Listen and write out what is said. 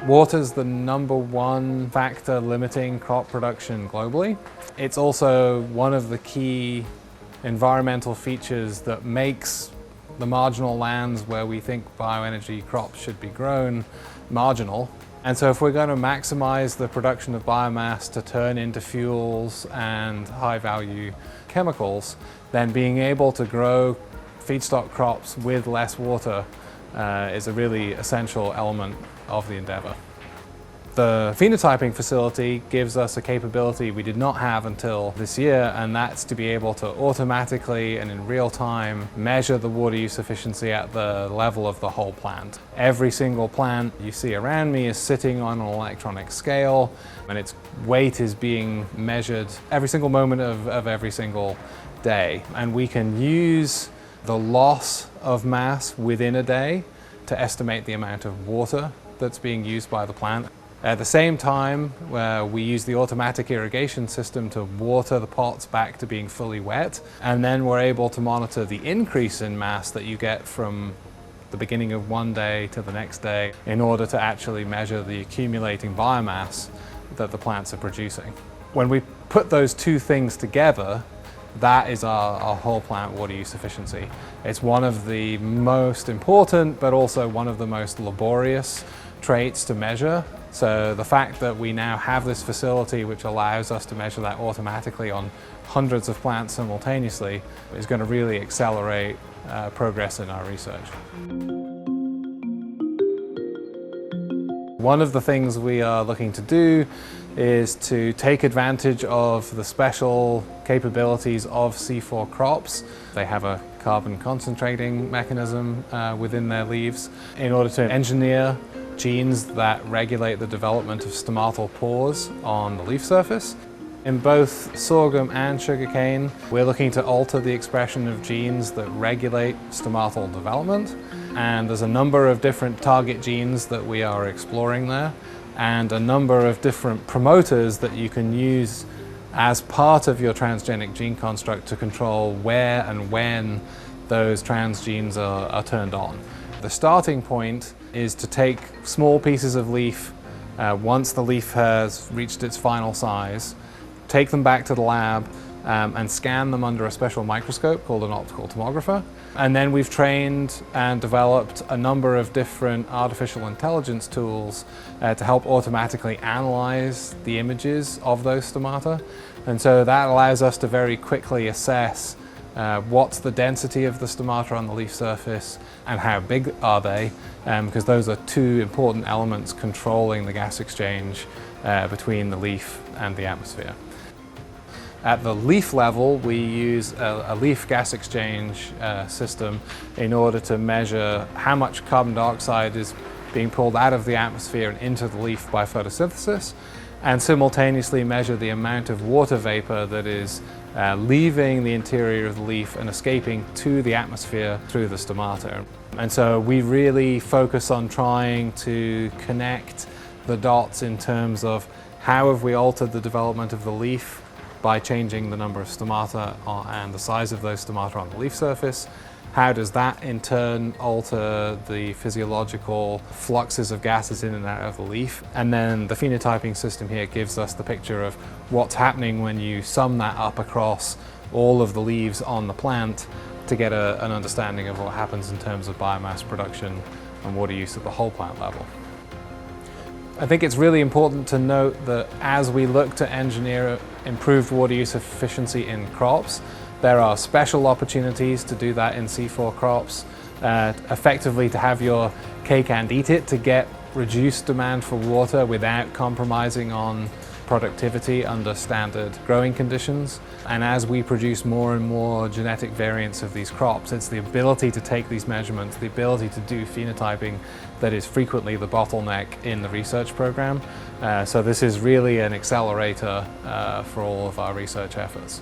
Water's the #1 factor limiting crop production globally. It's also one of the key environmental features that makes the marginal lands where we think bioenergy crops should be grown marginal. And so if we're going to maximize the production of biomass to turn into fuels and high-value chemicals, then being able to grow feedstock crops with less water is a really essential element of the endeavor. The phenotyping facility gives us a capability we did not have until this year, and that's to be able to automatically and in real time measure the water use efficiency at the level of the whole plant. Every single plant you see around me is sitting on an electronic scale, and its weight is being measured every single moment of every single day. And we can use the loss of mass within a day to estimate the amount of water that's being used by the plant. At the same time, we use the automatic irrigation system to water the pots back to being fully wet, and then we're able to monitor the increase in mass that you get from the beginning of one day to the next day in order to actually measure the accumulating biomass that the plants are producing. When we put those two things together, that is our whole plant water use efficiency. It's one of the most important, but also one of the most laborious traits to measure. So the fact that we now have this facility which allows us to measure that automatically on hundreds of plants simultaneously is going to really accelerate progress in our research. One of the things we are looking to do is to take advantage of the special capabilities of C4 crops. They have a carbon concentrating mechanism within their leaves in order to engineer genes that regulate the development of stomatal pores on the leaf surface. In both sorghum and sugarcane, we're looking to alter the expression of genes that regulate stomatal development. And there's a number of different target genes that we are exploring there, and a number of different promoters that you can use as part of your transgenic gene construct to control where and when those trans genes are turned on. The starting point is to take small pieces of leaf once the leaf has reached its final size, take them back to the lab and scan them under a special microscope called an optical tomographer. And then we've trained and developed a number of different artificial intelligence tools to help automatically analyze the images of those stomata. And so that allows us to very quickly assess what's the density of the stomata on the leaf surface and how big are they, because those are two important elements controlling the gas exchange between the leaf and the atmosphere. At the leaf level, we use a leaf gas exchange system in order to measure how much carbon dioxide is being pulled out of the atmosphere and into the leaf by photosynthesis, and simultaneously measure the amount of water vapor that is leaving the interior of the leaf and escaping to the atmosphere through the stomata. And so we really focus on trying to connect the dots in terms of how have we altered the development of the leaf by changing the number of stomata and the size of those stomata on the leaf surface. How does that in turn alter the physiological fluxes of gases in and out of the leaf? And then the phenotyping system here gives us the picture of what's happening when you sum that up across all of the leaves on the plant to get an understanding of what happens in terms of biomass production and water use at the whole plant level. I think it's really important to note that as we look to engineer improved water use efficiency in crops, there are special opportunities to do that in C4 crops, effectively to have your cake and eat it, to get reduced demand for water without compromising on productivity under standard growing conditions. And as we produce more and more genetic variants of these crops, it's the ability to take these measurements, the ability to do phenotyping that is frequently the bottleneck in the research program. So this is really an accelerator for all of our research efforts.